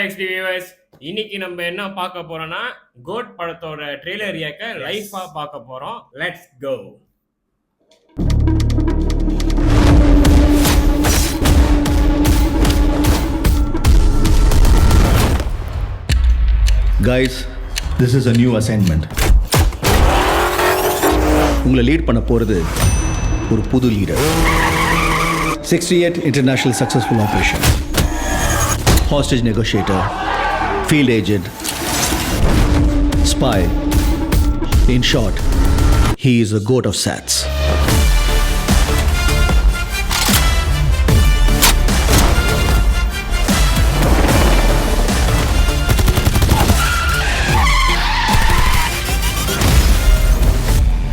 XD viewers. இன்னைக்கு நம்ம என்ன பார்க்க போறோம்னா கோட் படத்தோட ட்ரெய்லர் ரியாக்ட லைவா பார்க்க போறோம். Let's go. Guys, this is a new assignment. உங்களை லீட் பண்ண போறது ஒரு புது leader. 68 International Successful Operation. Hostage negotiator, field agent, spy. In short, he is a goat of SATS.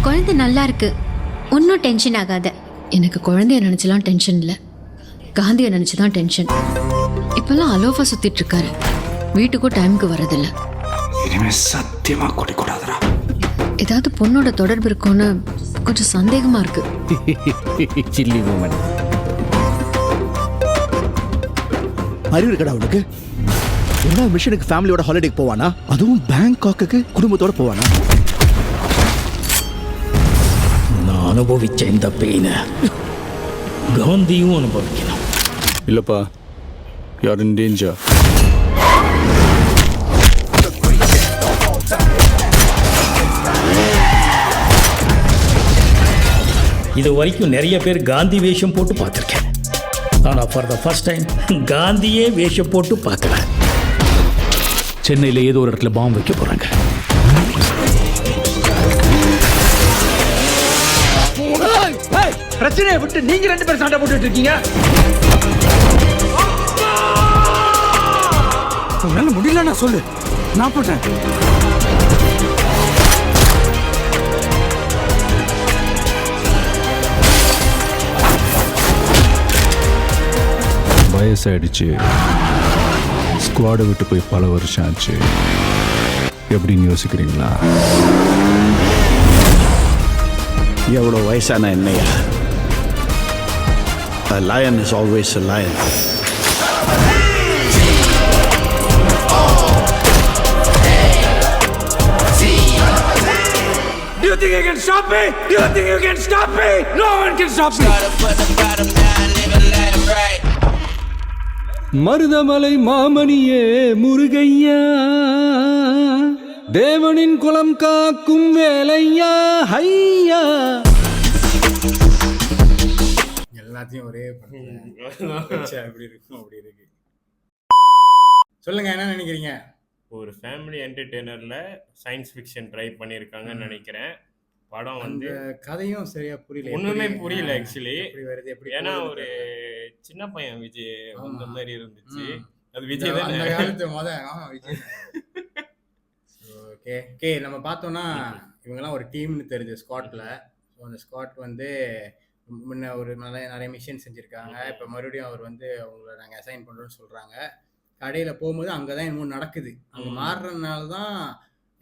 குழந்தை நல்லா இருக்கு, ஒன்றும் டென்ஷன் ஆகாத. எனக்கு குழந்தைய நினைச்சலாம் டென்ஷன் இல்லை, காந்தியை நினைச்சுதான் டென்ஷன். இப்பெல்லாம் அலோஃபா சுத்திட்டு இருக்காரு, வீட்டுக்கும் டைமுக்கு வரதில்ல. இனிமே சத்தியமா குடிக்கூடாதுடா. ஏதாவது பொண்ணோட தொடர்பு இருக்கும்னு கொஞ்சம் சந்தேகமா இருக்கு. Silly moment. அறிவு இருக்கடா உனக்கு? என்ன மிஷனுக்கு ஃபேமிலியோட ஹாலிடேக்கு போவானா? அதுவும் பேங்காக்கு குடும்பத்தோட போவானா? நான் அனுபவிச்ச இந்த பெயினை காந்தியும் அனுபவிக்கணும். இல்லப்பா, யார் இன் டேஞ்சர். இது வரைக்கும் நிறைய பேர் காந்தி வேஷம் போட்டு பார்த்துருக்கேன். ஆனால் ஃபார் த ஃபர்ஸ்ட் டைம் காந்தியே வேஷம் போட்டு பார்க்குறேன். சென்னையில் ஏதோ ஒரு இடத்துல பாம்பு வைக்க போகிறாங்க. பிரச்சனையை விட்டு நீங்க ரெண்டு பேரும் சண்டை போட்டுட்டு இருக்கீங்க. உன்னால முடியல, நான் சொல்லு, நான் போட்டேன். வயசாயிடுச்சு, ஸ்குவாடை விட்டு போய் பல வருஷம் ஆச்சு. எப்படின்னு யோசிக்கிறீங்களா? எவ்வளோ வயசான என்னையா? A lion is always a lion. Do you think you can stop me? Do you think you can stop me? No one can stop me. Marudhamalai மாமணியே முருகையா, தேவனின் குலம் காக்கும் வேலையா ஹையா. எல்லாத்தையும் ஒரே அப்படி இருக்கும், அப்படி இருக்கு. சொல்லுங்க, என்ன நினைக்கிறீங்க? ஒரு ஃபேமிலி என்டர்டெய்னர்ல சயின்ஸ் ஃபிக்ஷன் ட்ரை பண்ணியிருக்காங்கன்னு நினைக்கிறேன். படம் வந்து கதையும் சரியா புரியல, ஒண்ணுமே புரியல ஆக்சுவலி. எப்படி வருது, எப்படி ஏன்னா ஒரு சின்ன பையன் விஜய் அந்த மாதிரி இருந்துச்சு. அது விஜய் தான் அந்த காலத்து விஜய். ஓகே ஓகே, நம்ம பார்த்தோம்னா இவங்கெல்லாம் ஒரு டீம்னு தெரியுது ஸ்காட்ல. ஸோ அந்த ஸ்காட் வந்து முன்ன ஒரு நிறைய மிஷன் செஞ்சுருக்காங்க. இப்போ மறுபடியும் அவர் வந்து அவங்கள நாங்கள் அசைன் பண்ணுறோன்னு சொல்கிறாங்க. கடையில் போகும்போது அங்கே தான் என்னமோ நடக்குது. அங்கே மாறுறதுனால தான்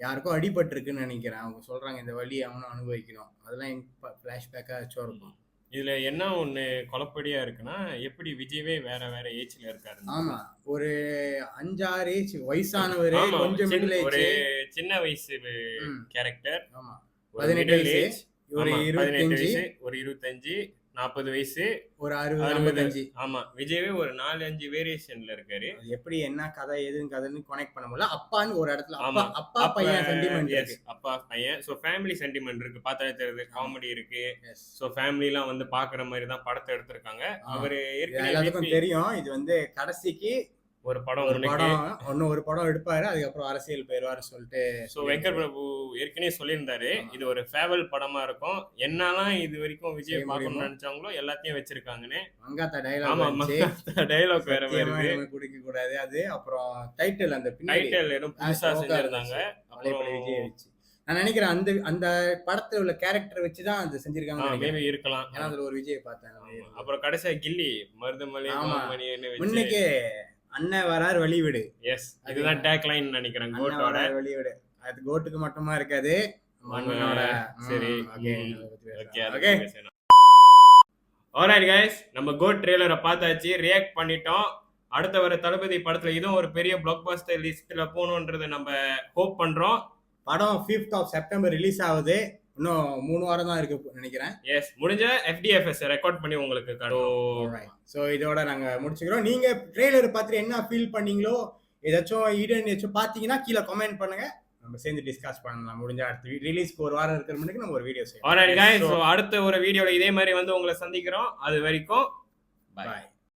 யாருக்கோ அடிபட்டிருக்குன்னு நினைக்கிறேன். அவங்க சொல்கிறாங்க இந்த வழி அவனும் அனுபவிக்கணும். அதெல்லாம் எங்கள் ஃப்ளாஷ்பேக்காக வச்சும் இருக்கும். இதுல என்ன ஒண்ணு குழப்படியா இருக்குன்னா, எப்படி விஜயவே வேற வேற ஏஜ்ல இருக்காரு. ஆமா, ஒரு 5-6 ஏஜ் வயசானவரே, கொஞ்சம் மிடில் ஏஜ், ஒரு சின்ன வயசு கேரக்டர். ஆமா, ஒரு 18 மிடில் வயசு, ஏஜ், ஒரு 18 25, வயசு, ஒரு 25, 40 வயசு, ஒரு 60-55. ஆமா, விஜயவே ஒரு 4-5 வேரியேஷன்ல இருக்காரு. எப்படி என்ன கதை எதுன்னு கதைன்னு கனெக்ட் பண்ண முடியல. அப்பான்னு ஒரு இடத்துல அப்பா பையன் சென்டிமெண்ட் இருக்கு. அப்பா பையன், சோ ஃபேமிலி சென்டிமெண்ட் இருக்கு. பார்த்தா தெரியுது, காமெடி இருக்கு. சோ ஃபேமிலிலாம் வந்து பாக்குற மாதிரி தான் படத்தை எடுத்திருக்காங்க. அவரு எல்லாத்துக்கும் தெரியும் இது வந்து கடைசிக்கு ஒரு படம் ஒரு படம் எடுப்பாரு, அதுக்கப்புறம் அரசியல் போயிருவாரு சொல்லிட்டு. சோ வெங்கட் பிரபு ஏற்கனவே சொல்லியிருந்தாரு, இது ஒரு ஃபேவல் படமா இருக்கும். என்னெல்லாம் இது வரைக்கும் விஜய் பார்க்கணும்னு நினைச்சாங்களோ எல்லாத்தையும் வச்சிருக்காங்கன்னு. மங்காத்தா டயலாக் வேற வருது, குடிக்க கூடாது அது. அப்புறம் டைட்டில், அந்த டைட்டில் எதுவும் புதுசா செஞ்சிருந்தாங்க. விஜய் வச்சு நான் நினைக்கிறேன் அந்த அந்த படத்துல உள்ள கேரக்டர் வச்சுதான் அது செஞ்சிருக்காங்க. மேபி இருக்கலாம். ஏன்னா அதுல ஒரு விஜய் பார்த்தேன். அப்புறம் கடைசியா கில்லி மருதமலை முன்னைக்கு அண்ணன் வரார் வழிவிடு. எஸ், இதுதான் டேக் லைன் நினைக்கிறேன். கோட்டோட வழிவிடு. அது கோட்டுக்கு மட்டுமா இருக்காது, மண்ணோட. சரி, ஓகே ஆல்ரைட் கைஸ், நம்ம கோட் ட்ரெய்லரை பார்த்தாச்சு, ரியாக்ட் பண்ணிட்டோம். அடுத்த வர தளபதி படத்துல இதுவும் ஒரு பெரிய பிளாக் பஸ்டர் லிஸ்ட்ல போகணுன்றதை நம்ம ஹோப் பண்றோம். படம் 5th of September ரிலீஸ் ஆகுது. இன்னும் 3 வாரம் தான் இருக்கு நினைக்கிறேன். எஸ், முடிஞ்ச FDFS ரெக்கார்ட் பண்ணி உங்களுக்கு ஸோ இதோட நாங்க முடிச்சுக்கிறோம். நீங்க ட்ரெய்லர் பார்த்துட்டு என்ன ஃபீல் பண்ணீங்களோ, ஏதாச்சும் ஏதாச்சும் பார்த்தீங்கன்னா கீழே கமெண்ட் பண்ணுங்க, நம்ம சேர்ந்து டிஸ்கஸ் பண்ணலாம். முடிஞ்ச அடுத்த ரிலீஸ்க்கு ஒரு வாரம் இருக்கிற மணிக்கு நம்ம ஒரு வீடியோ செய்யலாம். ஆல்ரைட் गाइस, ஸோ அடுத்த ஒரு வீடியோல இதே மாதிரி வந்து உங்களை சந்திக்கிறோம். அது வரைக்கும் பாய்.